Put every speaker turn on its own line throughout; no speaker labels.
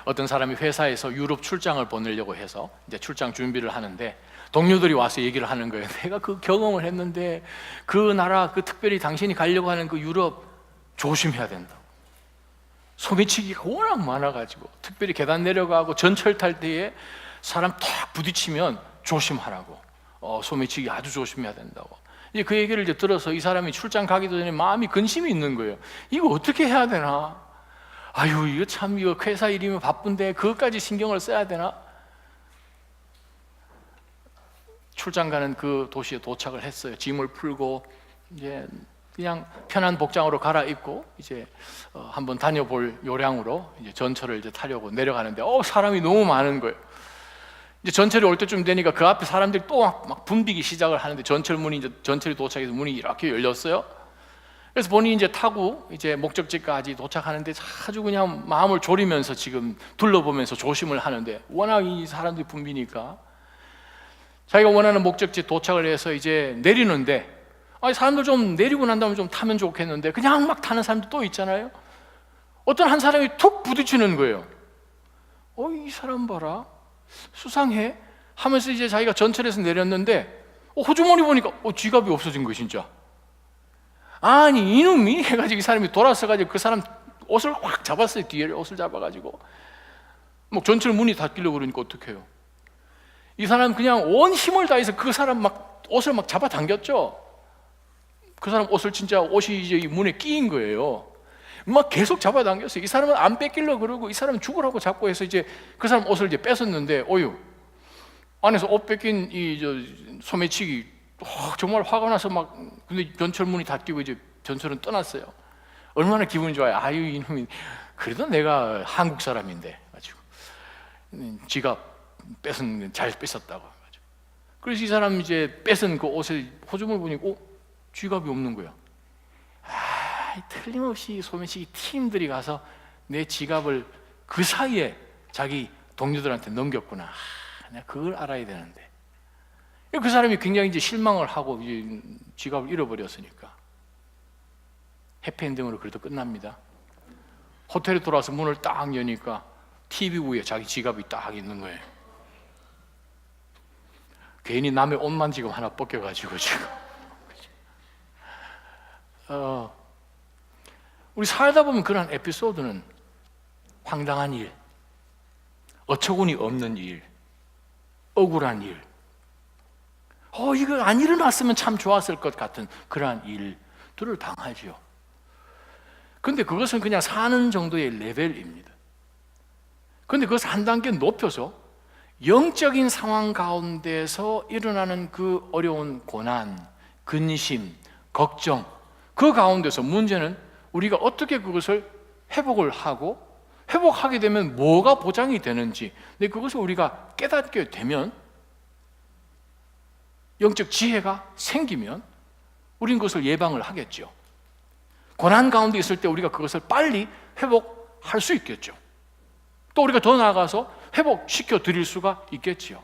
어떤 사람이 회사에서 유럽 출장을 보내려고 해서 이제 출장 준비를 하는데 동료들이 와서 얘기를 하는 거예요. 내가 그 경험을 했는데 그 나라, 그 특별히 당신이 가려고 하는 그 유럽 조심해야 된다. 소매치기가 워낙 많아가지고 특별히 계단 내려가고 전철 탈 때에 사람 탁 부딪히면 조심하라고, 소매치기 아주 조심해야 된다고. 이제 그 얘기를 이제 들어서 이 사람이 출장 가기도 전에 마음이 근심이 있는 거예요. 이거 어떻게 해야 되나? 아유, 이거 참, 이거 회사 일이면 바쁜데 그것까지 신경을 써야 되나? 출장 가는 그 도시에 도착을 했어요. 짐을 풀고 이제 그냥 편한 복장으로 갈아입고 이제 한번 다녀볼 요량으로 이제 전철을 이제 타려고 내려가는데 사람이 너무 많은 거예요. 이제 전철이 올 때쯤 되니까 그 앞에 사람들이 또 막 붐비기 시작을 하는데 전철이 도착해서 문이 이렇게 열렸어요. 그래서 본인이 이제 타고 이제 목적지까지 도착하는데 아주 그냥 마음을 졸이면서 지금 둘러보면서 조심을 하는데 워낙 이 사람들이 붐비니까 자기가 원하는 목적지에 도착을 해서 이제 내리는데 사람들 좀 내리고 난 다음에 좀 타면 좋겠는데 그냥 막 타는 사람도 또 있잖아요. 어떤 한 사람이 툭 부딪히는 거예요. 이 사람 봐라, 수상해 하면서 이제 자기가 전철에서 내렸는데 호주머니 보니까 지갑이 없어진 거예요. 진짜 아니 이놈이 해가지고 이 사람이 돌아서가지고 그 사람 옷을 확 잡았어요. 뒤에 옷을 잡아가지고 뭐 전철 문이 닫히려고 그러니까 어떡해요. 이 사람 그냥 온 힘을 다해서 그 사람 막 옷을 막 잡아당겼죠. 그 사람 옷을 진짜 옷이 이제 이 문에 끼인 거예요. 막 계속 잡아당겼어요. 이 사람은 안 뺏기려고 그러고 이 사람은 죽으라고 잡고 해서 이제 그 사람 옷을 이제 뺏었는데 안에서 옷 뺏긴 이 소매치기 정말 화가 나서 막 근데 전철 문이 닫히고 이제 전철은 떠났어요. 얼마나 기분이 좋아요. 아유 이놈이 그래도 내가 한국 사람인데 가지고 지갑 뺏은 잘 뺏었다고 가지고. 그래서 이 사람 이제 뺏은 그 옷을 호주머니 보니까 지갑이 없는 거야. 틀림없이 소매치기 팀들이 가서 내 지갑을 그 사이에 자기 동료들한테 넘겼구나. 내가 그걸 알아야 되는데. 그 사람이 굉장히 이제 실망을 하고 이제 지갑을 잃어버렸으니까 해피엔딩으로 그래도 끝납니다. 호텔에 돌아와서 문을 딱 여니까 TV 위에 자기 지갑이 딱 있는 거예요. 괜히 남의 옷만 지금 하나 벗겨가지고 지금. 우리 살다 보면 그런 에피소드는 황당한 일, 어처구니 없는 일, 억울한 일, 이거 안 일어났으면 참 좋았을 것 같은 그러한 일들을 당하죠. 근데 그것은 그냥 사는 정도의 레벨입니다. 근데 그것을 한 단계 높여서 영적인 상황 가운데서 일어나는 그 어려운 고난, 근심, 걱정, 그 가운데서 문제는 우리가 어떻게 그것을 회복을 하고 회복하게 되면 뭐가 보장이 되는지, 근데 그것을 우리가 깨닫게 되면 영적 지혜가 생기면 우리는 그것을 예방을 하겠죠. 고난 가운데 있을 때 우리가 그것을 빨리 회복할 수 있겠죠. 또 우리가 더 나아가서 회복시켜 드릴 수가 있겠지요.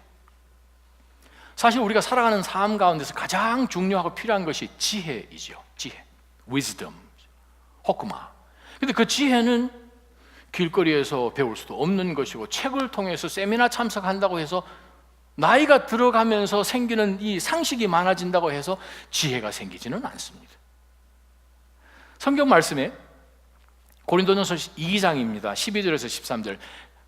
사실 우리가 살아가는 삶 가운데서 가장 중요하고 필요한 것이 지혜이죠. 지혜, wisdom, 호크마. 근데 그 지혜는 길거리에서 배울 수도 없는 것이고 책을 통해서 세미나 참석한다고 해서 나이가 들어가면서 생기는 이 상식이 많아진다고 해서 지혜가 생기지는 않습니다. 성경 말씀에 고린도전서 2장입니다. 12절에서 13절.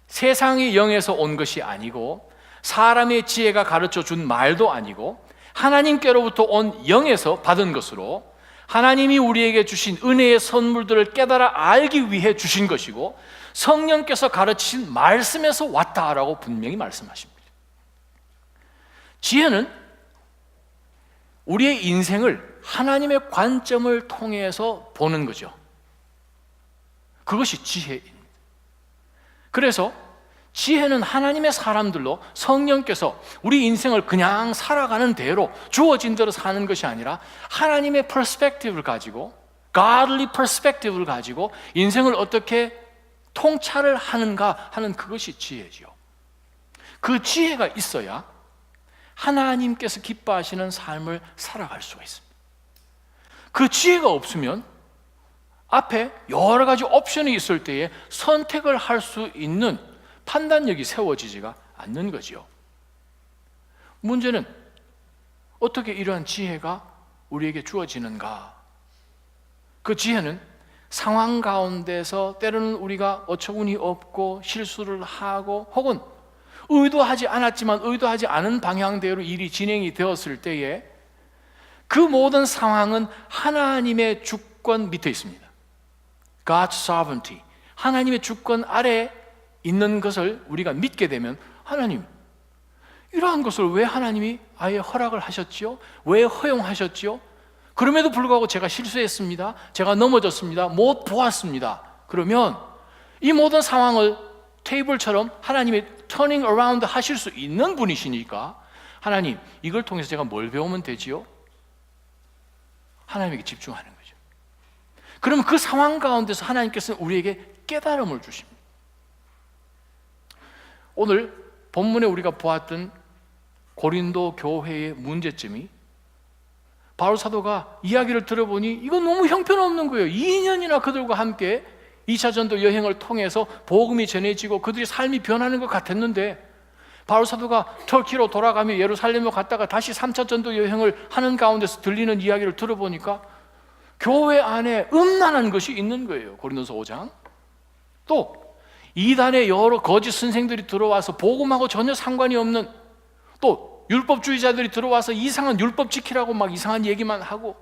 세상의 영에서 온 것이 아니고 사람의 지혜가 가르쳐 준 말도 아니고 하나님께로부터 온 영에서 받은 것으로 하나님이 우리에게 주신 은혜의 선물들을 깨달아 알기 위해 주신 것이고 성령께서 가르치신 말씀에서 왔다라고 분명히 말씀하십니다. 지혜는 우리의 인생을 하나님의 관점을 통해서 보는 거죠. 그것이 지혜입니다. 그래서 지혜는 하나님의 사람들로 성령께서 우리 인생을 그냥 살아가는 대로 주어진 대로 사는 것이 아니라 하나님의 퍼스펙티브를 가지고 godly perspective를 가지고 인생을 어떻게 통찰을 하는가 하는 그것이 지혜지요. 그 지혜가 있어야 하나님께서 기뻐하시는 삶을 살아갈 수가 있습니다. 그 지혜가 없으면 앞에 여러 가지 옵션이 있을 때에 선택을 할 수 있는 판단력이 세워지지가 않는 거죠. 문제는 어떻게 이러한 지혜가 우리에게 주어지는가? 그 지혜는 상황 가운데서 때로는 우리가 어처구니 없고 실수를 하고 혹은 의도하지 않았지만 의도하지 않은 방향대로 일이 진행이 되었을 때에 그 모든 상황은 하나님의 주권 밑에 있습니다. God's sovereignty, 하나님의 주권 아래 있는 것을 우리가 믿게 되면 하나님, 이러한 것을 왜 하나님이 아예 허락을 하셨지요? 왜 허용하셨지요? 그럼에도 불구하고 제가 실수했습니다. 제가 넘어졌습니다. 못 보았습니다. 그러면 이 모든 상황을 테이블처럼 하나님이 터닝 어라운드 하실 수 있는 분이시니까 하나님, 이걸 통해서 제가 뭘 배우면 되지요? 하나님에게 집중하는 거죠. 그러면 그 상황 가운데서 하나님께서는 우리에게 깨달음을 주십니다. 오늘 본문에 우리가 보았던 고린도 교회의 문제점이 바울 사도가 이야기를 들어보니 이건 너무 형편없는 거예요. 2년이나 그들과 함께 2차 전도 여행을 통해서 복음이 전해지고 그들의 삶이 변하는 것 같았는데 바울 사도가 터키로 돌아가며 예루살렘으로 갔다가 다시 3차 전도 여행을 하는 가운데서 들리는 이야기를 들어보니까 교회 안에 음란한 것이 있는 거예요. 고린도서 5장. 또 이단의 여러 거짓 선생들이 들어와서 복음하고 전혀 상관이 없는, 또 율법주의자들이 들어와서 이상한 율법 지키라고 막 이상한 얘기만 하고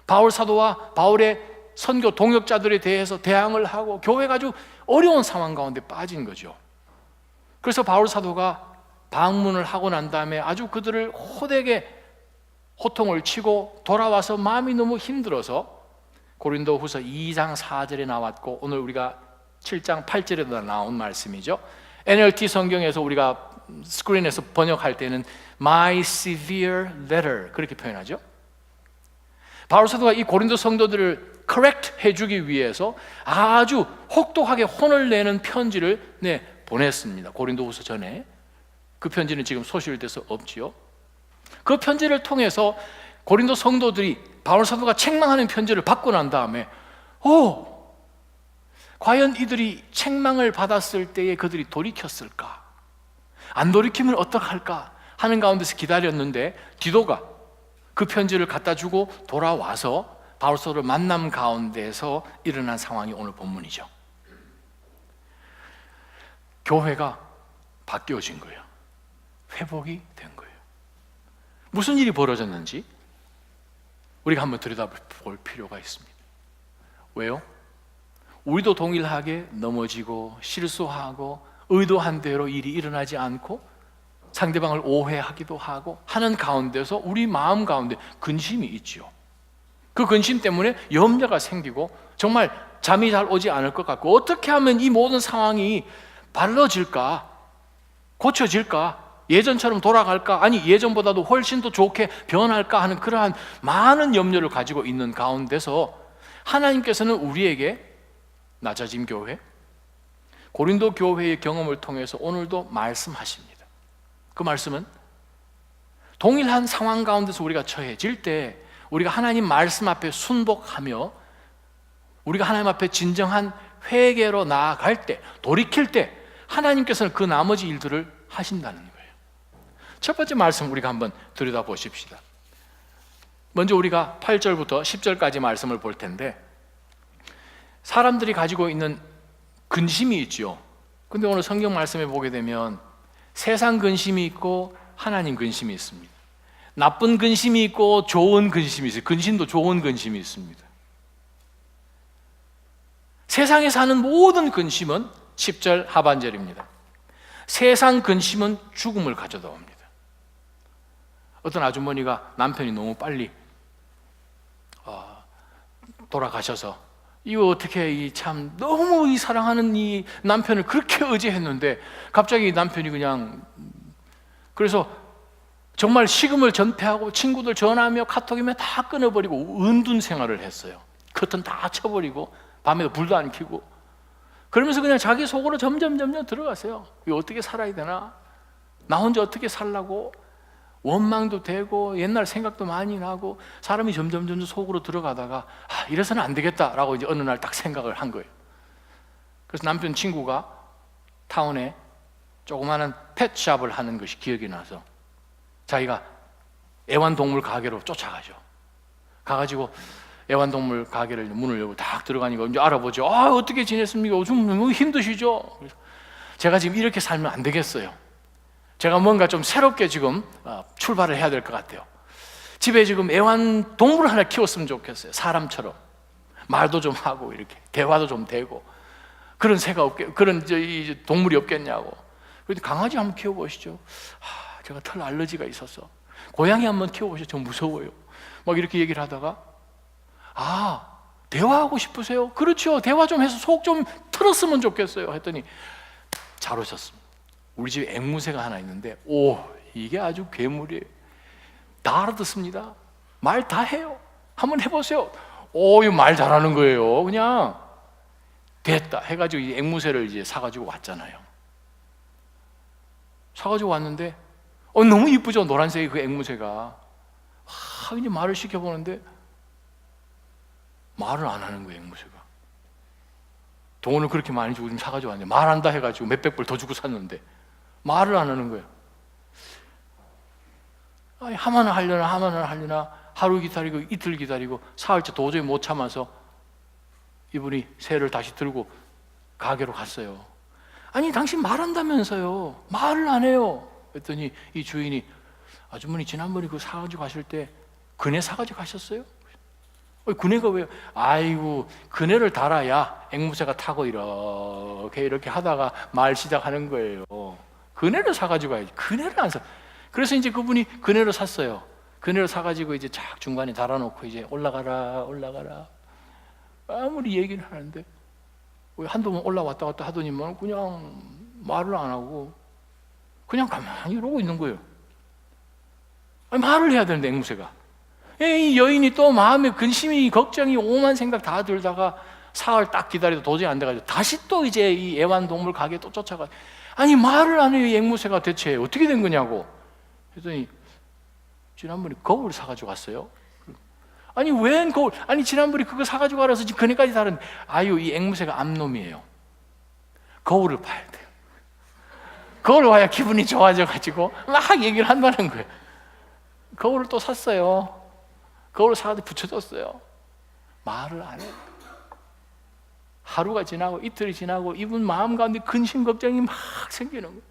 바울 사도와 바울의 선교 동역자들에 대해서 대항을 하고 교회가 아주 어려운 상황 가운데 빠진 거죠. 그래서 바울 사도가 방문을 하고 난 다음에 아주 그들을 호되게 호통을 치고 돌아와서 마음이 너무 힘들어서 고린도 후서 2장 4절에 나왔고 오늘 우리가 7장 8절에도 나온 말씀이죠. NLT 성경에서 우리가 스크린에서 번역할 때는 My severe letter 그렇게 표현하죠. 바울 사도가 이 고린도 성도들을 correct 해주기 위해서 아주 혹독하게 혼을 내는 편지를 보냈습니다. 고린도후서 전에. 그 편지는 지금 소실돼서 없지요. 그 편지를 통해서 고린도 성도들이 바울 사도가 책망하는 편지를 받고 난 다음에 과연 이들이 책망을 받았을 때에 그들이 돌이켰을까? 안 돌이키면 어떡할까? 하는 가운데서 기다렸는데 디도가 그 편지를 갖다 주고 돌아와서 바울 사도를 만남 가운데서 일어난 상황이 오늘 본문이죠. 교회가 바뀌어진 거예요. 회복이 된 거예요. 무슨 일이 벌어졌는지 우리가 한번 들여다볼 필요가 있습니다. 왜요? 우리도 동일하게 넘어지고 실수하고 의도한 대로 일이 일어나지 않고 상대방을 오해하기도 하고 하는 가운데서 우리 마음 가운데 근심이 있지요. 그 근심 때문에 염려가 생기고 정말 잠이 잘 오지 않을 것 같고 어떻게 하면 이 모든 상황이 발라질까? 고쳐질까? 예전처럼 돌아갈까? 아니 예전보다도 훨씬 더 좋게 변할까? 하는 그러한 많은 염려를 가지고 있는 가운데서 하나님께서는 우리에게 낮아짐 교회, 고린도 교회의 경험을 통해서 오늘도 말씀하십니다. 그 말씀은 동일한 상황 가운데서 우리가 처해질 때 우리가 하나님 말씀 앞에 순복하며 우리가 하나님 앞에 진정한 회개로 나아갈 때, 돌이킬 때 하나님께서는 그 나머지 일들을 하신다는 거예요. 첫 번째 말씀 우리가 한번 들여다보십시다. 먼저 우리가 8절부터 10절까지 말씀을 볼 텐데 사람들이 가지고 있는 근심이 있죠. 근데 오늘 성경 말씀에 보게 되면 세상 근심이 있고 하나님 근심이 있습니다. 나쁜 근심이 있고 좋은 근심이 있어요. 근심도 좋은 근심이 있습니다. 세상에 사는 모든 근심은 10절 하반절입니다. 세상 근심은 죽음을 가져다 옵니다. 어떤 아주머니가 남편이 너무 빨리 돌아가셔서 이거 어떻게 참 너무 이 사랑하는 이 남편을 그렇게 의지했는데 갑자기 남편이 그냥 그래서 정말 식음을 전폐하고 친구들 전화하며 카톡이며 다 끊어버리고 은둔 생활을 했어요. 커튼 다 쳐버리고 밤에도 불도 안 켜고 그러면서 그냥 자기 속으로 점점 들어가세요. 이거 어떻게 살아야 되나? 나 혼자 어떻게 살라고? 원망도 되고 옛날 생각도 많이 나고 사람이 점점 속으로 들어가다가 이래서는 안 되겠다라고 이제 어느 날 딱 생각을 한 거예요. 그래서 남편 친구가 타운에 조그마한 펫샵을 하는 것이 기억이 나서 자기가 애완동물 가게로 쫓아가죠. 가가지고 애완동물 가게를 문을 열고 딱 들어가니까 이제 알아보죠. 어떻게 지냈습니까? 요즘 너무 힘드시죠? 그래서 제가 지금 이렇게 살면 안 되겠어요. 제가 뭔가 좀 새롭게 지금 출발을 해야 될 것 같아요. 집에 지금 애완동물 하나 키웠으면 좋겠어요. 사람처럼 말도 좀 하고 이렇게 대화도 좀 되고 그런 이 동물이 없겠냐고. 그래서 강아지 한번 키워보시죠. 제가 털 알러지가 있어서. 고양이 한번 키워보시죠. 좀 무서워요. 막 이렇게 얘기를 하다가 대화하고 싶으세요? 그렇죠. 대화 좀 해서 속 좀 틀었으면 좋겠어요. 했더니 잘 오셨습니다. 우리 집에 앵무새가 하나 있는데 이게 아주 괴물이에요. 다 알아듣습니다. 말 다 해요. 한번 해보세요. 이거 말 잘하는 거예요. 그냥 됐다 해가지고 이 앵무새를 이제 사가지고 왔잖아요. 사가지고 왔는데 너무 이쁘죠. 노란색의 그 앵무새가. 이제 말을 시켜보는데 말을 안 하는 거예요. 앵무새가. 돈을 그렇게 많이 주고 좀 사가지고 왔는데 말한다 해가지고 몇백 불 더 주고 샀는데 말을 안 하는 거예요. 하마는 하려나 하루 기다리고 이틀 기다리고 사흘째 도저히 못 참아서 이분이 새를 다시 들고 가게로 갔어요. 아니 당신 말한다면서요. 말을 안 해요. 그랬더니 이 주인이 아주머니 지난번에 그거 사가지고 가실 때 그네 사가지고 가셨어요? 그네가 왜요? 아이고 그네를 달아야 앵무새가 타고 이렇게 하다가 말 시작하는 거예요. 그네를 사가지고 가야지. 그네를 안 사. 그래서 이제 그분이 그네를 샀어요. 그네를 사가지고 이제 쫙 중간에 달아놓고 이제 올라가라 아무리 얘기를 하는데 한두 번 올라왔다 갔다 하더니만 그냥 말을 안 하고 그냥 가만히 이러고 있는 거예요. 말을 해야 되는데 앵무새가. 이 여인이 또 마음에 근심이 걱정이 오만 생각 다 들다가 사흘 딱 기다려도 도저히 안 돼가지고 다시 또 이제 이 애완동물 가게에 또 쫓아가. 아니 말을 안 해요. 이 앵무새가 대체 어떻게 된 거냐고. 그랬더니 지난번에 거울 사가지고 왔어요. 아니 웬 거울? 아니 지난번에 그거 사가지고 와서 지금 그네까지 다른. 이 앵무새가 암놈이에요. 거울을 봐야 돼요. 거울을 봐야 기분이 좋아져가지고 막 얘기를 한다는 거예요. 거울을 또 샀어요. 거울을 사가지고 붙여줬어요. 말을 안 해요. 하루가 지나고 이틀이 지나고 이분 마음 가운데 근심 걱정이 막 생기는 거예요.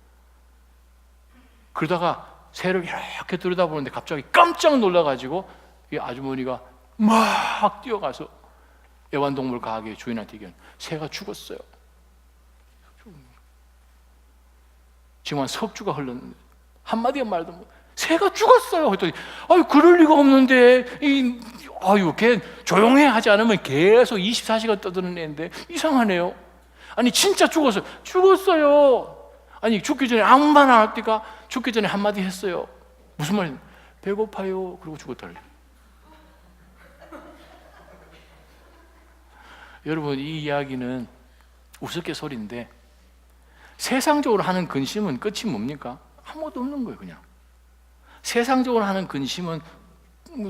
그러다가 새를 이렇게 들여다보는데 갑자기 깜짝 놀라가지고 이 아주머니가 막 뛰어가서 애완동물 가게 주인한테 얘기하는 새가 죽었어요. 지금 한 석주가 흘렀는데 한마디 말도 못. 새가 죽었어요. 했더니 그럴 리가 없는데 걔 조용해 하지 않으면 계속 24시간 떠드는 애인데 이상하네요. 아니 진짜 죽었어요. 아니 죽기 전에 아무 말 안 할때가 죽기 전에 한마디 했어요. 무슨 말이냐? 배고파요. 그러고 죽었다래. 여러분 이 이야기는 우스갯소리인데 세상적으로 하는 근심은 끝이 뭡니까? 아무것도 없는 거예요. 그냥 세상적으로 하는 근심은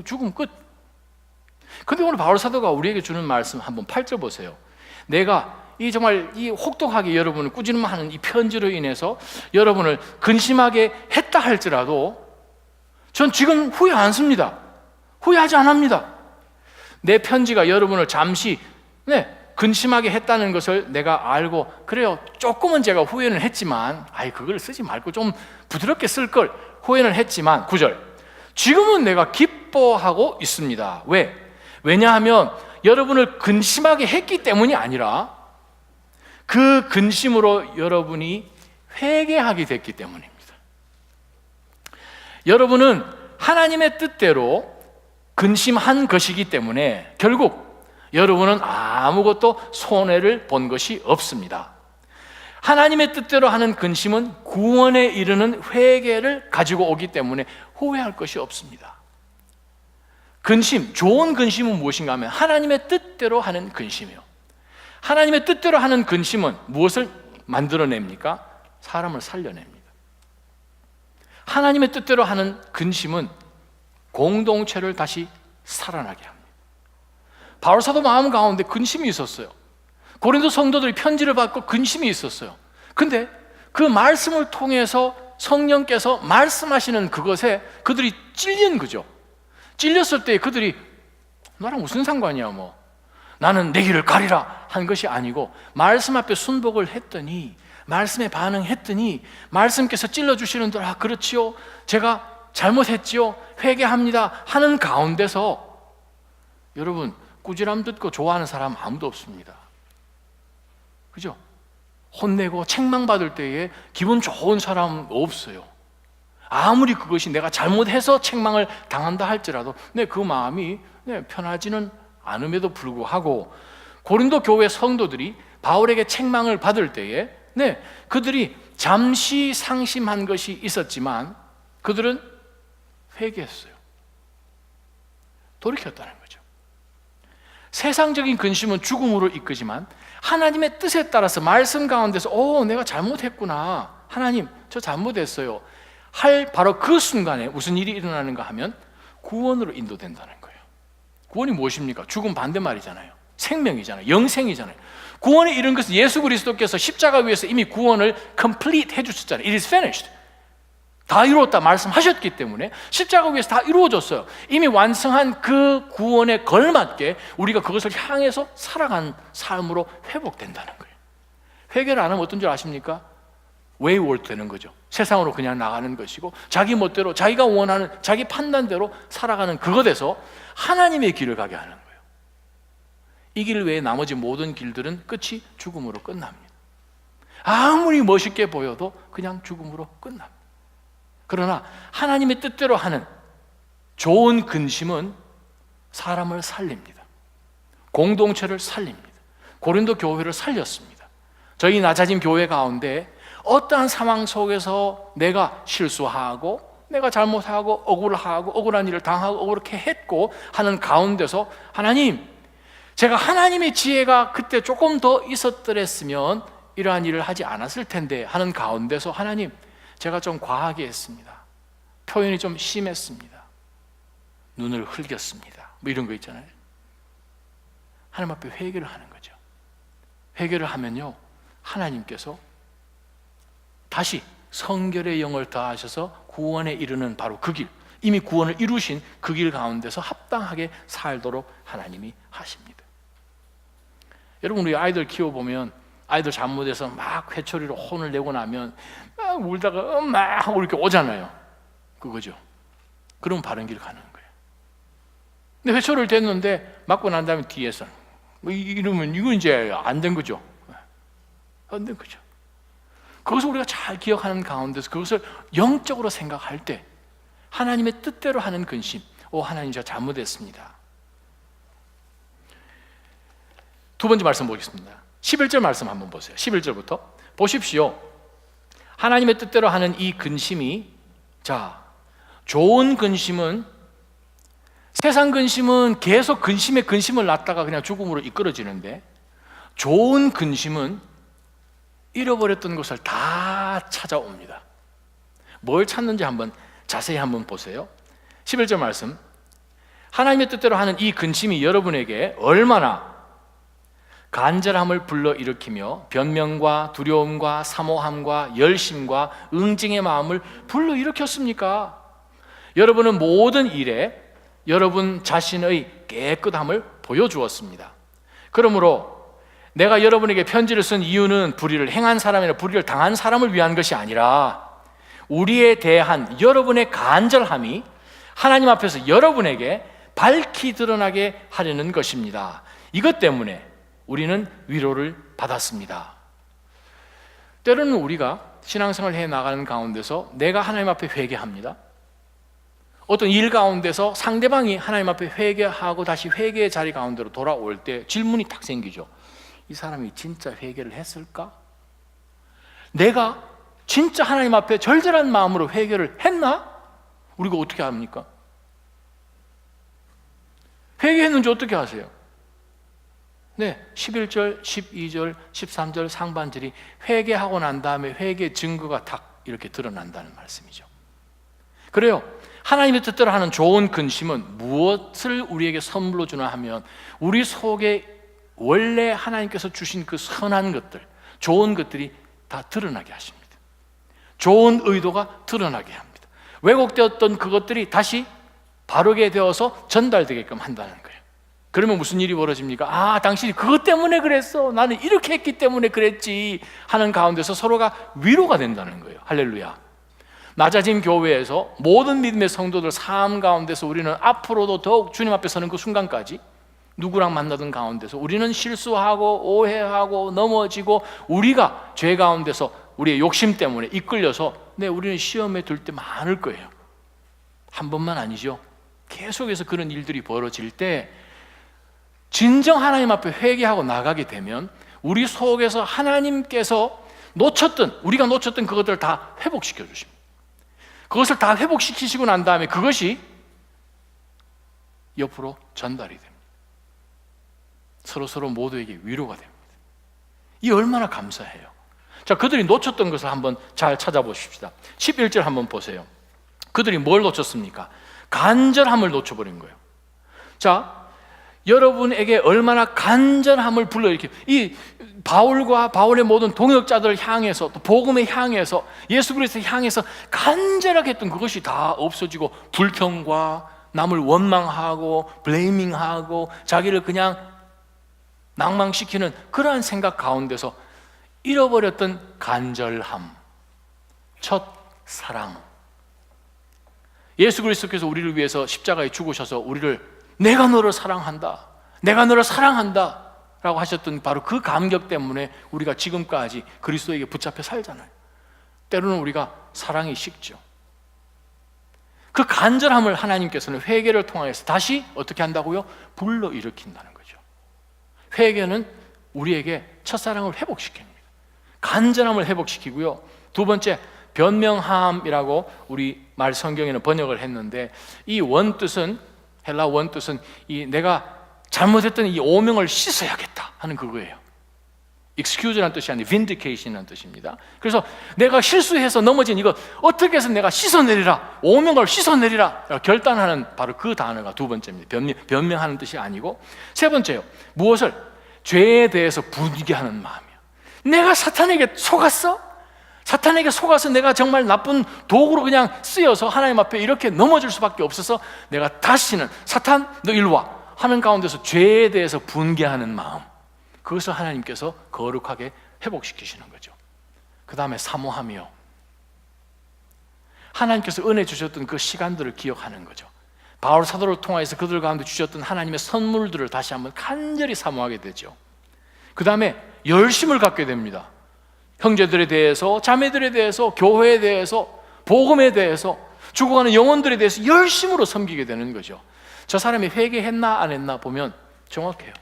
죽음 끝. 근데 오늘 바울 사도가 우리에게 주는 말씀 한번 8절 보세요. 내가 정말 혹독하게 여러분을 꾸짖음하는 이 편지로 인해서 여러분을 근심하게 했다 할지라도 전 지금 후회 안 씁니다. 후회하지 않습니다. 내 편지가 여러분을 잠시 근심하게 했다는 것을 내가 알고 그래요. 조금은 제가 후회는 했지만 그걸 쓰지 말고 좀 부드럽게 쓸 걸 후회는 했지만 9절 지금은 내가 기뻐하고 있습니다. 왜냐하면 여러분을 근심하게 했기 때문이 아니라 그 근심으로 여러분이 회개하게 됐기 때문입니다. 여러분은 하나님의 뜻대로 근심한 것이기 때문에 결국 여러분은 아무것도 손해를 본 것이 없습니다. 하나님의 뜻대로 하는 근심은 구원에 이르는 회개를 가지고 오기 때문에 후회할 것이 없습니다. 좋은 근심은 무엇인가 하면 하나님의 뜻대로 하는 근심이요. 하나님의 뜻대로 하는 근심은 무엇을 만들어냅니까? 사람을 살려냅니다. 하나님의 뜻대로 하는 근심은 공동체를 다시 살아나게 합니다. 바울 사도 마음 가운데 근심이 있었어요. 고린도 성도들이 편지를 받고 근심이 있었어요. 근데 그 말씀을 통해서 성령께서 말씀하시는 그것에 그들이 찔린 거죠. 찔렸을 때 그들이 나랑 무슨 상관이야 뭐, 나는 내 길을 가리라 한 것이 아니고 말씀 앞에 순복을 했더니, 말씀에 반응했더니 말씀께서 찔러주시는 대로 그렇지요, 제가 잘못했지요, 회개합니다 하는 가운데서, 여러분 꾸지람 듣고 좋아하는 사람 아무도 없습니다. 그죠? 혼내고 책망받을 때에 기분 좋은 사람 없어요. 아무리 그것이 내가 잘못해서 책망을 당한다 할지라도 그 마음이 편하지는 않음에도 불구하고, 고린도 교회 성도들이 바울에게 책망을 받을 때에 그들이 잠시 상심한 것이 있었지만 그들은 회개했어요. 돌이켰다는 거죠. 세상적인 근심은 죽음으로 이끄지만 하나님의 뜻에 따라서 말씀 가운데서 내가 잘못했구나, 하나님 저 잘못했어요 할 바로 그 순간에 무슨 일이 일어나는가 하면 구원으로 인도된다는 거예요. 구원이 무엇입니까? 죽음 반대말이잖아요. 생명이잖아요. 영생이잖아요. 구원에 이른 것은 예수 그리스도께서 십자가 위에서 이미 구원을 complete 해주셨잖아요. It is finished. 다 이루었다 말씀하셨기 때문에 십자가 위에서 다 이루어졌어요. 이미 완성한 그 구원에 걸맞게 우리가 그것을 향해서 살아가는 삶으로 회복된다는 거예요. 회개를 안 하면 어떤 줄 아십니까? wayward 되는 거죠. 세상으로 그냥 나가는 것이고, 자기 멋대로 자기가 원하는 자기 판단대로 살아가는 그것에서 하나님의 길을 가게 하는 거예요. 이 길 외에 나머지 모든 길들은 끝이 죽음으로 끝납니다. 아무리 멋있게 보여도 그냥 죽음으로 끝납니다. 그러나 하나님의 뜻대로 하는 좋은 근심은 사람을 살립니다. 공동체를 살립니다. 고린도 교회를 살렸습니다. 저희 낮아진 교회 가운데 어떠한 상황 속에서 내가 실수하고 내가 잘못하고 억울하고 억울한 일을 당하고 억울하게 했고 하는 가운데서, 하나님 제가 하나님의 지혜가 그때 조금 더 있었더랬으면 이러한 일을 하지 않았을 텐데 하는 가운데서, 하나님 제가 좀 과하게 했습니다, 표현이 좀 심했습니다, 눈을 흘겼습니다, 뭐 이런 거 있잖아요. 하나님 앞에 회개를 하는 거죠. 회개를 하면요, 하나님께서 다시 성결의 영을 더하셔서 구원에 이르는 바로 그 길, 이미 구원을 이루신 그 길 가운데서 합당하게 살도록 하나님이 하십니다. 여러분, 우리 아이들 키워보면 아이들 잘못해서 막 회초리로 혼을 내고 나면 막 울다가 막 하고 이렇게 오잖아요. 그거죠. 그럼 바른 길 가는 거예요. 근데 회초리를 댔는데 맞고 난 다음에 뒤에서 이러면 이건 이제 안 된 거죠. 안 된 거죠. 그것을 우리가 잘 기억하는 가운데서 그것을 영적으로 생각할 때 하나님의 뜻대로 하는 근심, 하나님 제가 잘못했습니다. 두 번째 말씀 보겠습니다. 11절 말씀 한번 보세요. 11절부터 보십시오. 하나님의 뜻대로 하는 이 근심이, 좋은 근심은, 세상 근심은 계속 근심에 근심을 낳다가 그냥 죽음으로 이끌어지는데, 좋은 근심은 잃어버렸던 것을 다 찾아옵니다. 뭘 찾는지 한번 자세히 한번 보세요. 11절 말씀, 하나님의 뜻대로 하는 이 근심이 여러분에게 얼마나 간절함을 불러일으키며 변명과 두려움과 사모함과 열심과 응징의 마음을 불러일으켰습니까? 여러분은 모든 일에 여러분 자신의 깨끗함을 보여주었습니다. 그러므로 내가 여러분에게 편지를 쓴 이유는 불의를 행한 사람이나 불의를 당한 사람을 위한 것이 아니라 우리에 대한 여러분의 간절함이 하나님 앞에서 여러분에게 밝히 드러나게 하려는 것입니다. 이것 때문에 우리는 위로를 받았습니다. 때로는 우리가 신앙생활을 해나가는 가운데서 내가 하나님 앞에 회개합니다. 어떤 일 가운데서 상대방이 하나님 앞에 회개하고 다시 회개의 자리 가운데로 돌아올 때 질문이 딱 생기죠. 이 사람이 진짜 회개를 했을까? 내가 진짜 하나님 앞에 절절한 마음으로 회개를 했나? 우리가 어떻게 합니까? 회개했는지 어떻게 아세요? 11절, 12절, 13절 상반절이 회개하고 난 다음에 회개 증거가 딱 이렇게 드러난다는 말씀이죠. 그래요. 하나님의 뜻대로 하는 좋은 근심은 무엇을 우리에게 선물로 주나 하면 우리 속에 원래 하나님께서 주신 그 선한 것들, 좋은 것들이 다 드러나게 하십니다. 좋은 의도가 드러나게 합니다. 왜곡되었던 그것들이 다시 바르게 되어서 전달되게끔 한다는 거예요. 그러면 무슨 일이 벌어집니까? 아, 당신이 그것 때문에 그랬어, 나는 이렇게 했기 때문에 그랬지 하는 가운데서 서로가 위로가 된다는 거예요. 할렐루야. 낮아진 교회에서 모든 믿음의 성도들 삶 가운데서 우리는 앞으로도 더욱 주님 앞에 서는 그 순간까지 누구랑 만나던 가운데서 우리는 실수하고 오해하고 넘어지고 우리가 죄 가운데서 우리의 욕심 때문에 이끌려서 우리는 시험에 들 때 많을 거예요. 한 번만 아니죠. 계속해서 그런 일들이 벌어질 때 진정 하나님 앞에 회개하고 나가게 되면 우리 속에서 하나님께서 우리가 놓쳤던 그것들을 다 회복시켜 주십니다. 그것을 다 회복시키시고 난 다음에 그것이 옆으로 전달이 됩니다. 서로 모두에게 위로가 됩니다. 이 얼마나 감사해요. 자, 그들이 놓쳤던 것을 한번 잘 찾아보십시다. 11절 한번 보세요. 그들이 뭘 놓쳤습니까? 간절함을 놓쳐버린 거예요. 자, 여러분에게 얼마나 간절함을 불러일으키고, 이 바울과 바울의 모든 동역자들을 향해서, 또 복음을 향해서, 예수 그리스도를 향해서 간절하게 했던 그것이 다 없어지고, 불평과 남을 원망하고 블레이밍하고 자기를 그냥 낭망시키는 그러한 생각 가운데서 잃어버렸던 간절함, 첫 사랑. 예수 그리스도께서 우리를 위해서 십자가에 죽으셔서 우리를 내가 너를 사랑한다, 내가 너를 사랑한다 라고 하셨던 바로 그 감격 때문에 우리가 지금까지 그리스도에게 붙잡혀 살잖아요. 때로는 우리가 사랑이 식죠. 그 간절함을 하나님께서는 회개를 통해서 다시 어떻게 한다고요? 불러일으킨다는 거죠. 회개는 우리에게 첫사랑을 회복시킵니다. 간절함을 회복시키고요. 두 번째, 변명함이라고 우리 말 성경에는 번역을 했는데, 이 원뜻은, 헬라 원뜻은 내가 잘못했던 이 오명을 씻어야겠다 하는 그거예요. excuse라는 뜻이 아니라 vindication이라는 뜻입니다. 그래서 내가 실수해서 넘어진 이거 어떻게 해서 내가 씻어내리라, 오명을 씻어내리라 결단하는 바로 그 단어가 두 번째입니다. 변명하는 뜻이 아니고, 세 번째요, 무엇을? 죄에 대해서 분개하는 마음이에요. 내가 사탄에게 속았어? 사탄에게 속아서 내가 정말 나쁜 도구로 그냥 쓰여서 하나님 앞에 이렇게 넘어질 수밖에 없어서 내가 다시는 사탄 너 일로 와 하는 가운데서 죄에 대해서 분개하는 마음, 그것을 하나님께서 거룩하게 회복시키시는 거죠. 그 다음에 사모하며, 하나님께서 은혜 주셨던 그 시간들을 기억하는 거죠. 바울 사도를 통해서 그들 가운데 주셨던 하나님의 선물들을 다시 한번 간절히 사모하게 되죠. 그 다음에 열심을 갖게 됩니다. 형제들에 대해서, 자매들에 대해서, 교회에 대해서, 복음에 대해서, 죽어가는 영혼들에 대해서 열심으로 섬기게 되는 거죠. 저 사람이 회개했나 안 했나 보면 정확해요.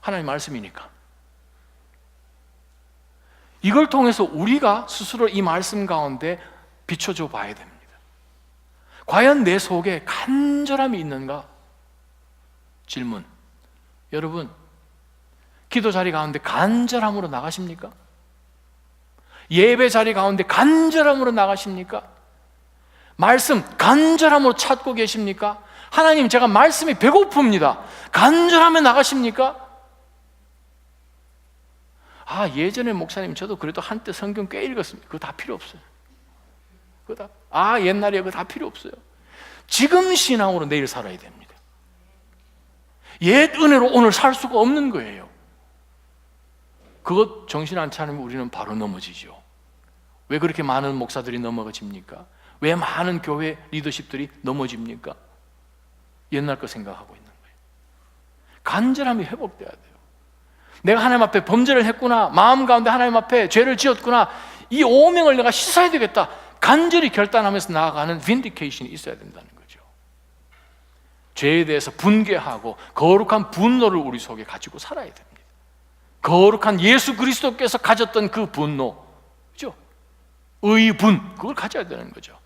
하나님 말씀이니까. 이걸 통해서 우리가 스스로 이 말씀 가운데 비춰줘 봐야 됩니다. 과연 내 속에 간절함이 있는가? 질문. 여러분, 기도 자리 가운데 간절함으로 나가십니까? 예배 자리 가운데 간절함으로 나가십니까? 말씀 간절함으로 찾고 계십니까? 하나님, 제가 말씀이 배고픕니다. 간절하며 나가십니까? 아, 예전에 목사님 저도 그래도 한때 성경 꽤 읽었습니다. 그거 다 필요 없어요. 그거 다, 옛날에 그거 다 필요 없어요. 지금 신앙으로 내일 살아야 됩니다. 옛 은혜로 오늘 살 수가 없는 거예요. 그것 정신 안 차리면 우리는 바로 넘어지죠. 왜 그렇게 많은 목사들이 넘어집니까? 왜 많은 교회 리더십들이 넘어집니까? 옛날 거 생각하고 있는 거예요. 간절함이 회복돼야 돼요. 내가 하나님 앞에 범죄를 했구나, 마음 가운데 하나님 앞에 죄를 지었구나, 이 오명을 내가 씻어야 되겠다, 간절히 결단하면서 나아가는 vindication이 있어야 된다는 거죠. 죄에 대해서 분개하고 거룩한 분노를 우리 속에 가지고 살아야 됩니다. 거룩한 예수 그리스도께서 가졌던 그 분노, 그죠? 의분, 그걸 가져야 되는 거죠.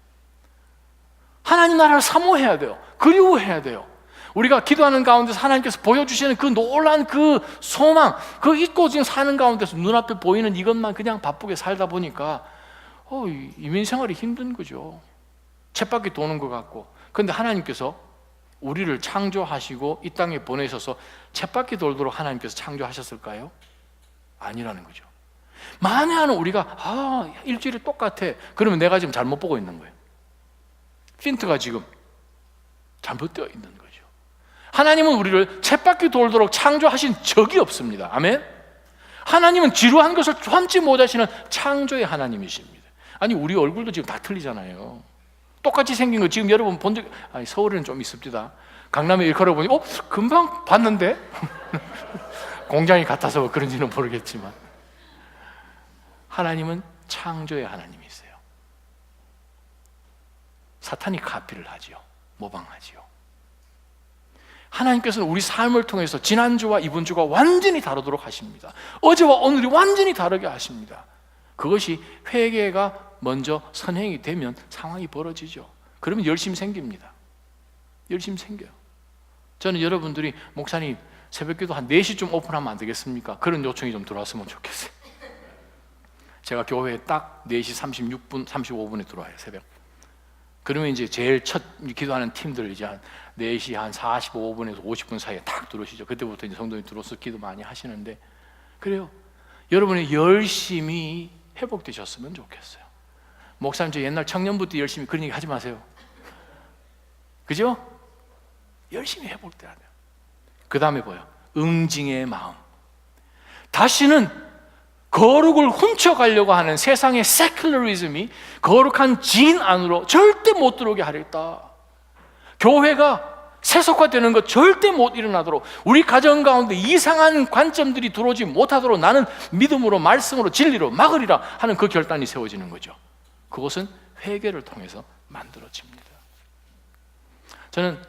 하나님 나라를 사모해야 돼요. 그리워해야 돼요. 우리가 기도하는 가운데서 하나님께서 보여주시는 그 놀라운 그 소망, 그 잊고 지금 사는 가운데서 눈앞에 보이는 이것만 그냥 바쁘게 살다 보니까 이민생활이 힘든 거죠. 쳇바퀴 도는 것 같고. 그런데 하나님께서 우리를 창조하시고 이 땅에 보내셔서 쳇바퀴 돌도록 하나님께서 창조하셨을까요? 아니라는 거죠. 만회하는 우리가 일주일이 똑같아. 그러면 내가 지금 잘못 보고 있는 거예요. 핀트가 지금 잘못되어 있는 거죠. 하나님은 우리를 쳇바퀴 돌도록 창조하신 적이 없습니다. 아멘? 하나님은 지루한 것을 참지 못하시는 창조의 하나님이십니다. 아니, 우리 얼굴도 지금 다 틀리잖아요. 똑같이 생긴 거 지금 여러분 본 적, 서울에는 좀 있습니다. 강남에 일컬어 보니 금방 봤는데? 공장이 같아서 그런지는 모르겠지만 하나님은 창조의 하나님이세요. 사탄이 카피를 하지요. 모방하지요. 하나님께서는 우리 삶을 통해서 지난주와 이번 주가 완전히 다르도록 하십니다. 어제와 오늘이 완전히 다르게 하십니다. 그것이 회개가 먼저 선행이 되면 상황이 벌어지죠. 그러면 열심히 생깁니다. 열심히 생겨요. 저는 여러분들이 목사님 새벽기도 한 4시쯤 오픈하면 안 되겠습니까? 그런 요청이 좀 들어왔으면 좋겠어요. 제가 교회에 딱 4시 36분, 35분에 들어와요, 새벽. 그러면 이제 제일 첫 기도하는 팀들 이제 한 4시 한 45분에서 50분 사이에 딱 들어오시죠. 그때부터 이제 성도님이 들어와서 기도 많이 하시는데, 그래요. 여러분이 열심히 회복되셨으면 좋겠어요. 목사님, 저 옛날 청년부 때 열심히 그런 얘기 하지 마세요. 그죠? 열심히 회복돼야 돼요. 그 다음에 뭐예요? 응징의 마음. 다시는 거룩을 훔쳐가려고 하는 세상의 세큘러리즘이 거룩한 진 안으로 절대 못 들어오게 하겠다. 교회가 세속화되는 것 절대 못 일어나도록, 우리 가정 가운데 이상한 관점들이 들어오지 못하도록 나는 믿음으로, 말씀으로, 진리로 막으리라 하는 그 결단이 세워지는 거죠. 그것은 회개를 통해서 만들어집니다. 저는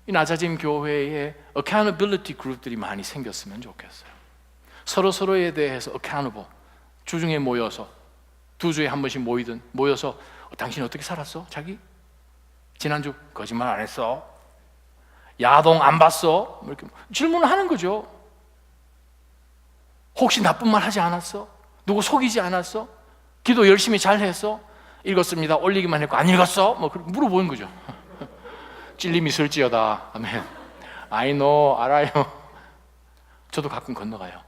이 낮아짐 교회에 accountability 그룹들이 많이 생겼으면 좋겠어요. 서로에 대해서 accountable, 주중에 모여서 2주에 한 번씩 모여서 당신 어떻게 살았어? 자기? 지난주 거짓말 안 했어? 야동 안 봤어? 이렇게 질문을 하는 거죠. 혹시 나쁜 말 하지 않았어? 누구 속이지 않았어? 기도 열심히 잘 했어? 읽었습니다. 올리기만 했고 안 읽었어? 물어보는 거죠. 찔림이 있을지어다. 아멘. I know, 알아요. 저도 가끔 건너가요.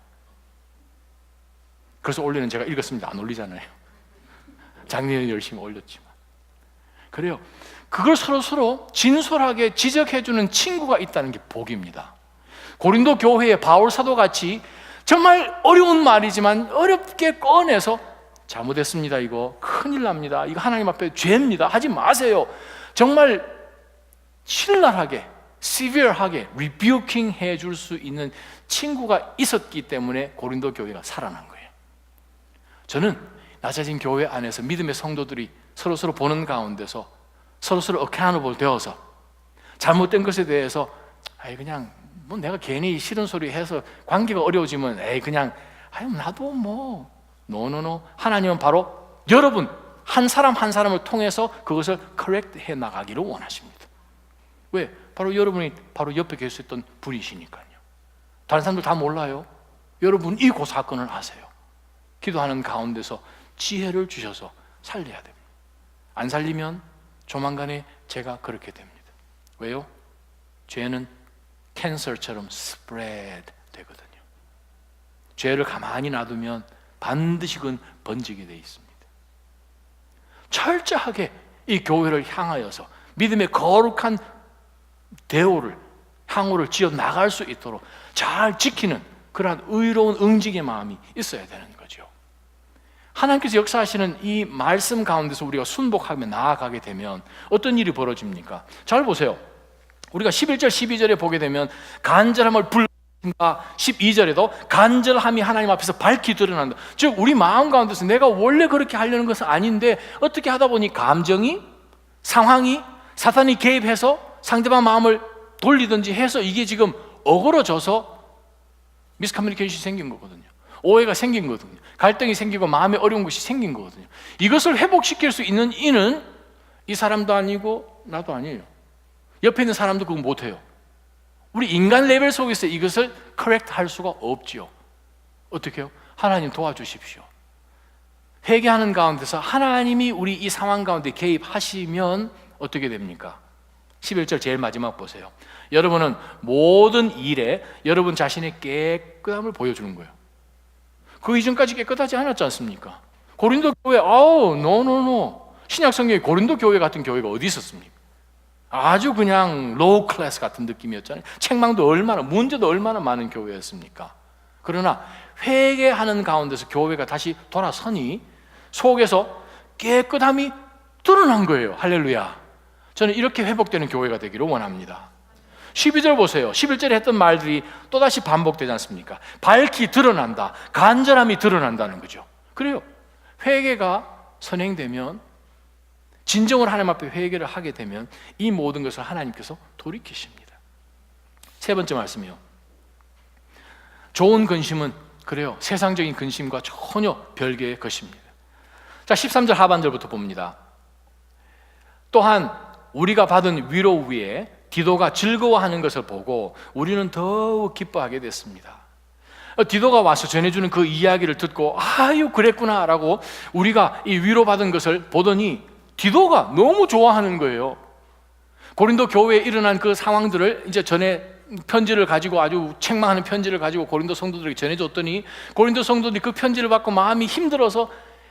그래서 올리는 제가 읽었습니다. 안 올리잖아요. 작년에 열심히 올렸지만. 그래요. 그걸 서로 진솔하게 지적해주는 친구가 있다는 게 복입니다. 고린도 교회의 바울 사도같이 정말 어려운 말이지만 어렵게 꺼내서 잘못했습니다. 이거 큰일 납니다. 이거 하나님 앞에 죄입니다. 하지 마세요. 정말 신랄하게, severe하게 rebuking 해줄 수 있는 친구가 있었기 때문에 고린도 교회가 살아난 거예요. 저는 낮아진 교회 안에서 믿음의 성도들이 서로 보는 가운데서 서로 accountable 되어서 잘못된 것에 대해서 그냥 내가 괜히 싫은 소리 해서 관계가 어려워지면 그냥 나도 노. 하나님은 바로 여러분 한 사람 한 사람을 통해서 그것을 correct 해 나가기를 원하십니다. 왜? 바로 여러분이 바로 옆에 계셨던 분이시니까요. 다른 사람들 다 몰라요. 여러분 이 사건을 아세요. 기도하는 가운데서 지혜를 주셔서 살려야 됩니다. 안 살리면 조만간에 제가 그렇게 됩니다. 왜요? 죄는 캔서처럼 스프레드 되거든요. 죄를 가만히 놔두면 반드시 그건 번지게 돼 있습니다. 철저하게 이 교회를 향하여서 믿음의 거룩한 대오를, 향후를 지어 나갈 수 있도록 잘 지키는 그러한 의로운 응징의 마음이 있어야 되는 거죠. 하나님께서 역사하시는 이 말씀 가운데서 우리가 순복하며 나아가게 되면 어떤 일이 벌어집니까? 잘 보세요. 우리가 11절, 12절에 보게 되면 간절함을 불러다 12절에도 간절함이 하나님 앞에서 밝히 드러난다. 즉 우리 마음 가운데서 내가 원래 그렇게 하려는 것은 아닌데 어떻게 하다 보니 감정이, 상황이, 사탄이 개입해서 상대방 마음을 돌리든지 해서 이게 지금 어그러져서 미스커뮤니케이션이 생긴 거거든요. 오해가 생긴 거거든요. 갈등이 생기고 마음에 어려운 것이 생긴 거거든요. 이것을 회복시킬 수 있는 이는 이 사람도 아니고 나도 아니에요. 옆에 있는 사람도 그거 못해요. 우리 인간 레벨 속에서 이것을 커렉트 할 수가 없지요. 어떻게 해요? 하나님 도와주십시오. 회개하는 가운데서 하나님이 우리 이 상황 가운데 개입하시면 어떻게 됩니까? 11절 제일 마지막 보세요. 여러분은 모든 일에 여러분 자신의 깨끗함을 보여주는 거예요. 그 이전까지 깨끗하지 않았지 않습니까? 고린도 교회, 노. 신약 성경에 고린도 교회 같은 교회가 어디 있었습니까? 아주 그냥 로우 클래스 같은 느낌이었잖아요. 책망도 얼마나, 문제도 얼마나 많은 교회였습니까? 그러나 회개하는 가운데서 교회가 다시 돌아서니 속에서 깨끗함이 드러난 거예요. 할렐루야. 저는 이렇게 회복되는 교회가 되기를 원합니다. 12절 보세요. 11절에 했던 말들이 또다시 반복되지 않습니까? 밝히 드러난다. 간절함이 드러난다는 거죠. 그래요. 회개가 선행되면, 진정으로 하나님 앞에 회개를 하게 되면 이 모든 것을 하나님께서 돌이키십니다. 세 번째 말씀이요. 좋은 근심은 그래요. 세상적인 근심과 전혀 별개의 것입니다. 자, 13절 하반절부터 봅니다. 또한 우리가 받은 위로 위에 디도가 즐거워하는 것을 보고 우리는 더욱 기뻐하게 됐습니다. 디도가 와서 전해주는 그 이야기를 듣고 아유 그랬구나 라고 우리가 이 위로받은 것을 보더니 디도가 너무 좋아하는 거예요. 고린도 교회에 일어난 그 상황들을 이제 전에 편지를 가지고, 아주 책망하는 편지를 가지고 고린도 성도들에게 전해줬더니 고린도 성도들이 그 편지를 받고 마음이 힘들어서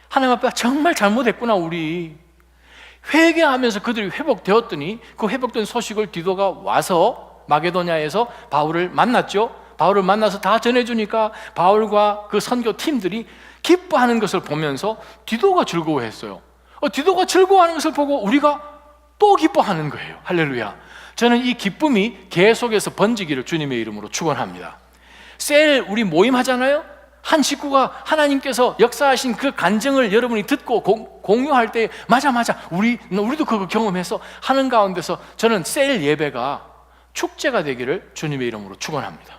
하나님 앞에 정말 잘못했구나 우리, 회개하면서 그들이 회복되었더니 그 회복된 소식을 디도가 와서 마게도냐에서 바울을 만났죠. 바울을 만나서 다 전해주니까 바울과 그 선교 팀들이 기뻐하는 것을 보면서 디도가 즐거워했어요. 디도가 즐거워하는 것을 보고 우리가 또 기뻐하는 거예요. 할렐루야. 저는 이 기쁨이 계속해서 번지기를 주님의 이름으로 축원합니다. 셀 우리 모임 하잖아요. 한 식구가 하나님께서 역사하신 그 간증을 여러분이 듣고 공유할 때 맞아 우리도 그거 경험해서 하는 가운데서 저는 셀 예배가 축제가 되기를 주님의 이름으로 축원합니다.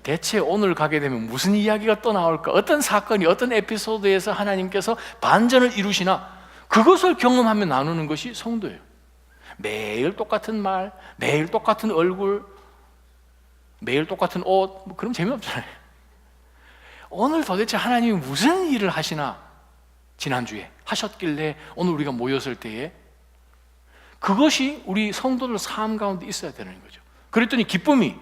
대체 오늘 가게 되면 무슨 이야기가 또 나올까? 어떤 사건이, 어떤 에피소드에서 하나님께서 반전을 이루시나? 그것을 경험하며 나누는 것이 성도예요. 매일 똑같은 말, 매일 똑같은 얼굴, 매일 똑같은 옷, 그럼 재미없잖아요. 오늘 도대체 하나님이 무슨 일을 하시나? 지난주에 하셨길래 오늘 우리가 모였을 때에 그것이 우리 성도들 삶 가운데 있어야 되는 거죠. 그랬더니 기쁨이,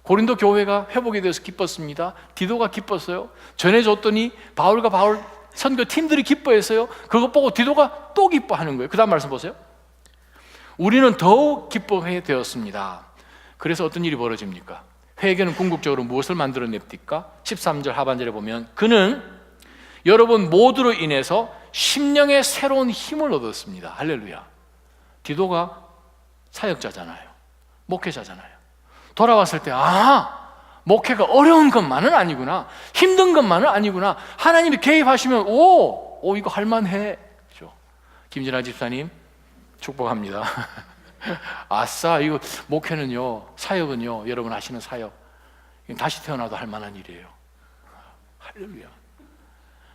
고린도 교회가 회복이 되어서 기뻤습니다. 디도가 기뻤어요. 전해줬더니 바울과 바울 선교 팀들이 기뻐했어요. 그것 보고 디도가 또 기뻐하는 거예요. 그 다음 말씀 보세요. 우리는 더욱 기뻐해 되었습니다. 그래서 어떤 일이 벌어집니까? 회개는 궁극적으로 무엇을 만들어냅니까? 13절 하반절에 보면 그는 여러분 모두로 인해서 심령의 새로운 힘을 얻었습니다. 할렐루야. 디도가 사역자잖아요. 목회자잖아요. 돌아왔을 때 목회가 어려운 것만은 아니구나, 힘든 것만은 아니구나, 하나님이 개입하시면 이거 할만해. 그렇죠? 김진아 집사님 축복합니다. 아싸, 이거 목회는요, 사역은요, 여러분 하시는 사역 다시 태어나도 할 만한 일이에요. 할렐루야.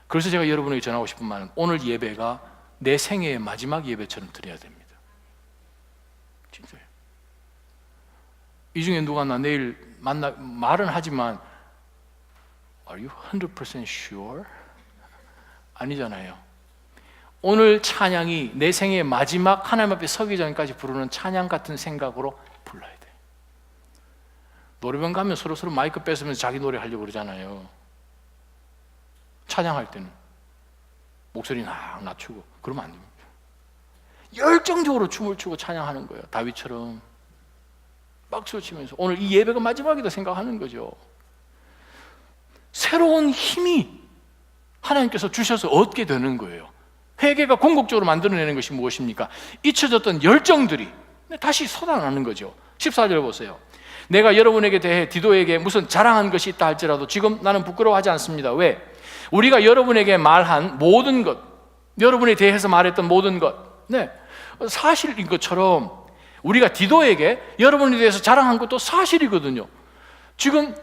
그래서 제가 여러분에게 전하고 싶은 말은 오늘 예배가 내 생애의 마지막 예배처럼 드려야 됩니다. 진짜요. 이 중에 누가 나 내일 말은 하지만 Are you 100% sure? 아니잖아요. 오늘 찬양이 내 생의 마지막 하나님 앞에 서기 전까지 부르는 찬양 같은 생각으로 불러야 돼. 노래방 가면 서로 마이크 뺏으면서 자기 노래 하려고 그러잖아요. 찬양할 때는 목소리 막 낮추고 그러면 안 됩니다. 열정적으로 춤을 추고 찬양하는 거예요. 다윗처럼 박수를 치면서 오늘 이 예배가 마지막이다 생각하는 거죠. 새로운 힘이 하나님께서 주셔서 얻게 되는 거예요. 회개가 궁극적으로 만들어내는 것이 무엇입니까? 잊혀졌던 열정들이 다시 솟아나는 거죠. 14절 보세요. 내가 여러분에게 대해 디도에게 무슨 자랑한 것이 있다 할지라도 지금 나는 부끄러워하지 않습니다. 왜? 우리가 여러분에게 말한 모든 것, 여러분에 대해서 말했던 모든 것, 사실인 것처럼 우리가 디도에게 여러분에 대해서 자랑한 것도 사실이거든요. 지금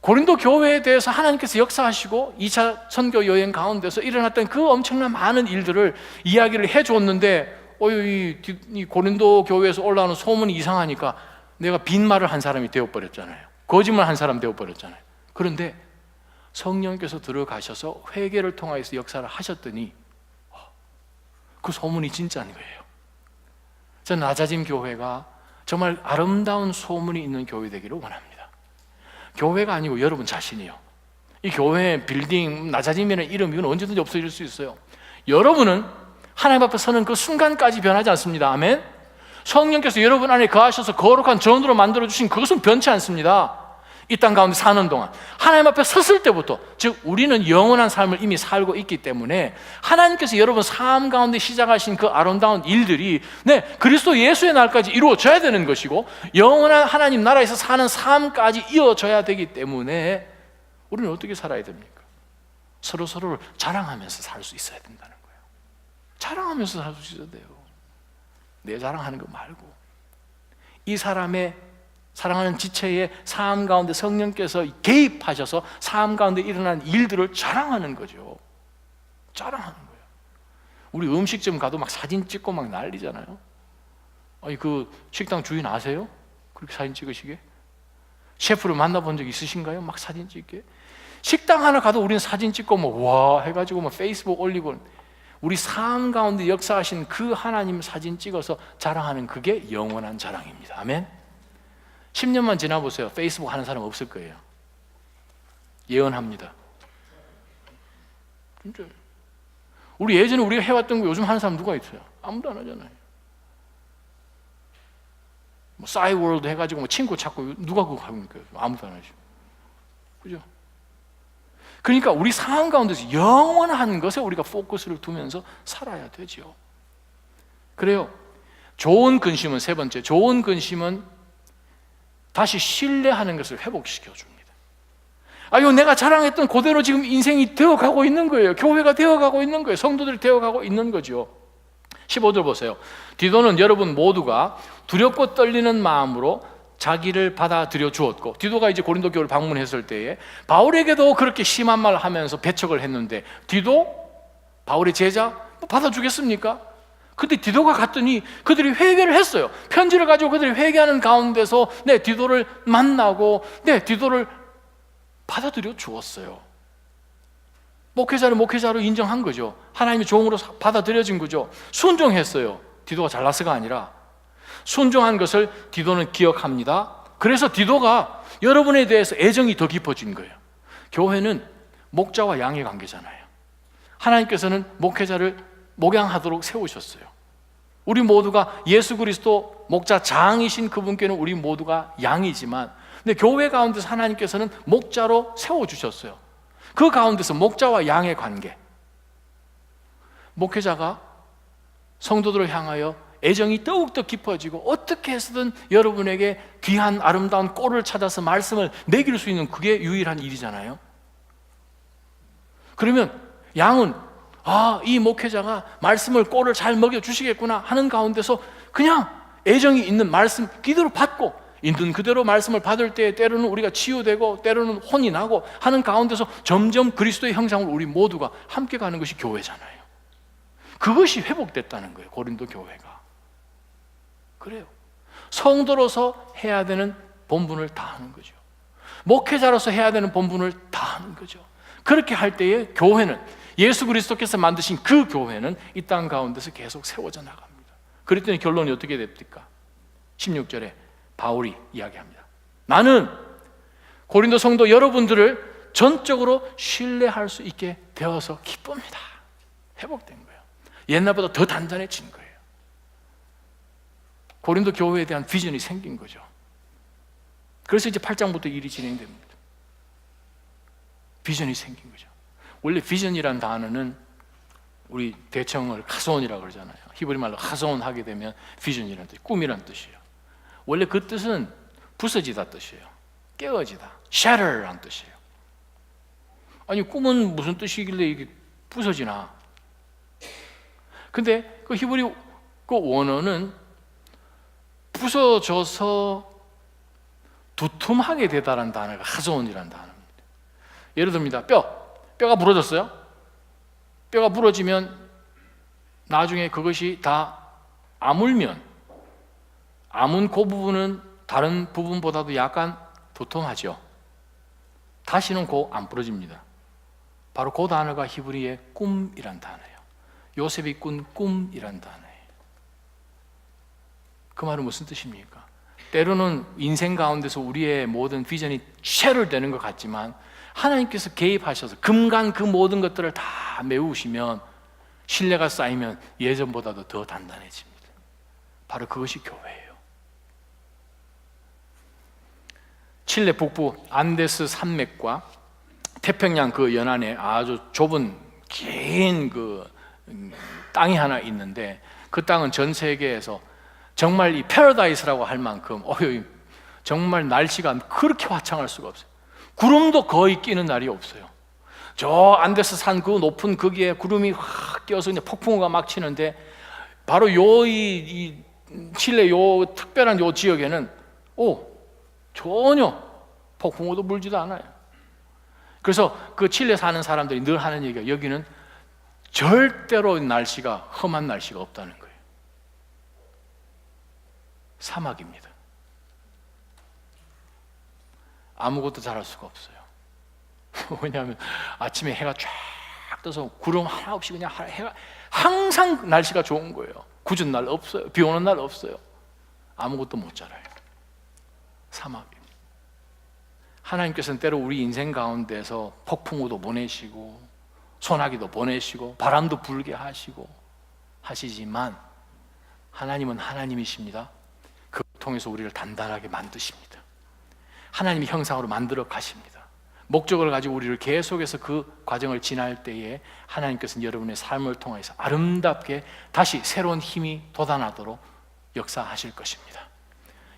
고린도 교회에 대해서 하나님께서 역사하시고 2차 선교 여행 가운데서 일어났던 그 엄청난 많은 일들을 이야기를 해줬는데 이 고린도 교회에서 올라오는 소문이 이상하니까 내가 빈말을 한 사람이 되어버렸잖아요. 거짓말 한 사람 되어버렸잖아요. 그런데 성령께서 들어가셔서 회개를 통하여서 역사를 하셨더니 그 소문이 진짜인 거예요. 저는 낮아짐 교회가 정말 아름다운 소문이 있는 교회 되기를 원합니다. 교회가 아니고 여러분 자신이요. 이 교회 빌딩 낮아지면 이름 이건 언제든지 없어질 수 있어요. 여러분은 하나님 앞에 서는 그 순간까지 변하지 않습니다. 아멘. 성령께서 여러분 안에 거하셔서 거룩한 전으로 만들어주신 그것은 변치 않습니다. 이 땅 가운데 사는 동안 하나님 앞에 섰을 때부터, 즉 우리는 영원한 삶을 이미 살고 있기 때문에 하나님께서 여러분 삶 가운데 시작하신 그 아름다운 일들이 그리스도 예수의 날까지 이루어져야 되는 것이고, 영원한 하나님 나라에서 사는 삶까지 이어져야 되기 때문에 우리는 어떻게 살아야 됩니까? 서로를 자랑하면서 살 수 있어야 된다는 거예요. 자랑하면서 살 수 있어야 돼요. 내 자랑하는 거 말고 이 사람의 사랑하는 지체의 삶 가운데 성령께서 개입하셔서 삶 가운데 일어난 일들을 자랑하는 거죠. 자랑하는 거예요. 우리 음식점 가도 막 사진 찍고 막 난리잖아요. 아니 그 식당 주인 아세요? 그렇게 사진 찍으시게? 셰프를 만나본 적 있으신가요? 막 사진 찍게? 식당 하나 가도 우리는 사진 찍고 뭐 와 해가지고 뭐 페이스북 올리고, 우리 삶 가운데 역사하신 그 하나님 사진 찍어서 자랑하는 그게 영원한 자랑입니다. 아멘. 10년만 지나보세요. 페이스북 하는 사람 없을 거예요. 예언합니다. 진짜. 우리 예전에 우리가 해왔던 거 요즘 하는 사람 누가 있어요? 아무도 안 하잖아요. 뭐 싸이월드 해가지고 뭐 친구 찾고 누가 그거 합니까? 아무도 안 하죠. 그죠? 그러니까 우리 삶 가운데서 영원한 것에 우리가 포커스를 두면서 살아야 되죠. 그래요. 좋은 근심은 세 번째, 좋은 근심은 다시 신뢰하는 것을 회복시켜 줍니다. 아유, 내가 자랑했던 그대로 지금 인생이 되어가고 있는 거예요. 교회가 되어가고 있는 거예요. 성도들이 되어가고 있는 거죠. 15절 보세요. 디도는 여러분 모두가 두렵고 떨리는 마음으로 자기를 받아들여 주었고, 디도가 이제 고린도 교회를 방문했을 때에 바울에게도 그렇게 심한 말 하면서 배척을 했는데, 디도? 바울의 제자? 뭐 받아주겠습니까? 근데 디도가 갔더니 그들이 회개를 했어요. 편지를 가지고 그들이 회개하는 가운데서 디도를 만나고 디도를 받아들여 주었어요. 목회자를 목회자로 인정한 거죠. 하나님의 종으로 받아들여진 거죠. 순종했어요. 디도가 잘나서가 아니라 순종한 것을 디도는 기억합니다. 그래서 디도가 여러분에 대해서 애정이 더 깊어진 거예요. 교회는 목자와 양의 관계잖아요. 하나님께서는 목회자를 목양하도록 세우셨어요. 우리 모두가 예수 그리스도 목자 장이신 그분께는 우리 모두가 양이지만, 근데 교회 가운데서 하나님께서는 목자로 세워주셨어요. 그 가운데서 목자와 양의 관계, 목회자가 성도들을 향하여 애정이 더욱더 깊어지고 어떻게 해서든 여러분에게 귀한 아름다운 꼴을 찾아서 말씀을 매길 수 있는 그게 유일한 일이잖아요. 그러면 양은 이 목회자가 말씀을 꼴을 잘 먹여주시겠구나 하는 가운데서 그냥 애정이 있는 말씀 기도를 받고, 있는 그대로 말씀을 받을 때 때로는 우리가 치유되고 때로는 혼이 나고 하는 가운데서 점점 그리스도의 형상으로 우리 모두가 함께 가는 것이 교회잖아요. 그것이 회복됐다는 거예요. 고린도 교회가. 그래요. 성도로서 해야 되는 본분을 다 하는 거죠. 목회자로서 해야 되는 본분을 다 하는 거죠. 그렇게 할 때에 교회는, 예수 그리스도께서 만드신 그 교회는 이 땅 가운데서 계속 세워져 나갑니다. 그랬더니 결론이 어떻게 됩니까? 16절에 바울이 이야기합니다. 나는 고린도 성도 여러분들을 전적으로 신뢰할 수 있게 되어서 기쁩니다. 회복된 거예요. 옛날보다 더 단단해진 거예요. 고린도 교회에 대한 비전이 생긴 거죠. 그래서 이제 8장부터 일이 진행됩니다. 비전이 생긴 거죠. 원래 비전이란 단어는 우리 대청을 카소온이라고 그러잖아요. 히브리 말로 카소온 하게 되면 비전이라는 뜻, 꿈이라는 뜻이에요. 원래 그 뜻은 부서지다 뜻이에요. 깨어지다, shatter라는 뜻이에요. 아니 꿈은 무슨 뜻이길래 이게 부서지나? 근데 그 히브리 그 원어는 부서져서 두툼하게 되다라는 단어가 카소온이라는 단어입니다. 예를 듭니다. 뼈가 부러졌어요. 뼈가 부러지면 나중에 그것이 다 아물면, 아문 그 부분은 다른 부분보다도 약간 두툼하죠. 다시는 안 부러집니다. 바로 그 단어가 히브리의 꿈이란 단어예요. 요셉이 꾼 꿈이란 단어예요. 그 말은 무슨 뜻입니까? 때로는 인생 가운데서 우리의 모든 비전이 쉐를 되는 것 같지만, 하나님께서 개입하셔서 금간 그 모든 것들을 다 메우시면 신뢰가 쌓이면 예전보다도 더 단단해집니다. 바로 그것이 교회예요. 칠레 북부 안데스 산맥과 태평양 그 연안에 아주 좁은 긴 그 땅이 하나 있는데, 그 땅은 전 세계에서 정말 이 패러다이스라고 할 만큼 정말 날씨가 그렇게 화창할 수가 없어요. 구름도 거의 끼는 날이 없어요. 저 안데스 산 그 높은 거기에 구름이 확 끼어서 그냥 폭풍우가 막 치는데, 바로 이 칠레 요 특별한 요 지역에는 전혀 폭풍우도 불지도 않아요. 그래서 그 칠레 사는 사람들이 늘 하는 얘기가, 여기는 절대로 날씨가 험한 날씨가 없다는 거예요. 사막입니다. 아무것도 자랄 수가 없어요. 왜냐하면 아침에 해가 쫙 떠서 구름 하나 없이 그냥 해가, 항상 날씨가 좋은 거예요. 궂은 날 없어요. 비 오는 날 없어요. 아무것도 못 자라요. 사막입니다. 하나님께서는 때로 우리 인생 가운데서 폭풍우도 보내시고 소나기도 보내시고 바람도 불게 하시고 하시지만, 하나님은 하나님이십니다. 그걸 통해서 우리를 단단하게 만드십니다. 하나님의 형상으로 만들어 가십니다. 목적을 가지고 우리를 계속해서 그 과정을 지날 때에 하나님께서는 여러분의 삶을 통해서 아름답게 다시 새로운 힘이 돋아나도록 역사하실 것입니다.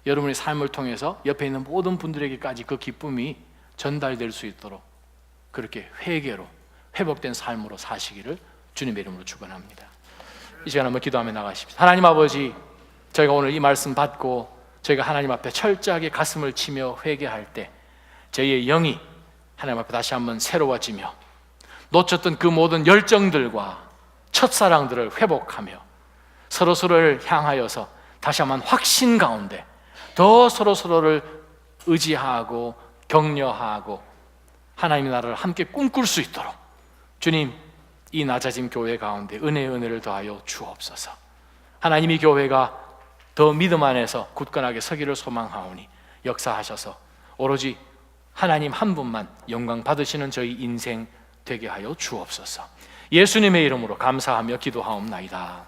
여러분의 삶을 통해서 옆에 있는 모든 분들에게까지 그 기쁨이 전달될 수 있도록 그렇게 회개로 회복된 삶으로 사시기를 주님의 이름으로 축원합니다. 이 시간 한번 기도하며 나가십시다. 하나님 아버지, 저희가 오늘 이 말씀 받고 저희가 하나님 앞에 철저하게 가슴을 치며 회개할 때 저희의 영이 하나님 앞에 다시 한번 새로워지며 놓쳤던 그 모든 열정들과 첫사랑들을 회복하며 서로서로를 향하여서 다시 한번 확신 가운데 더 서로서로를 의지하고 격려하고 하나님의 나라를 함께 꿈꿀 수 있도록 주님, 이 낮아진 교회 가운데 은혜의 은혜를 더하여 주옵소서. 하나님의 교회가 더 믿음 안에서 굳건하게 서기를 소망하오니 역사하셔서 오로지 하나님 한 분만 영광 받으시는 저희 인생 되게 하여 주옵소서. 예수님의 이름으로 감사하며 기도하옵나이다.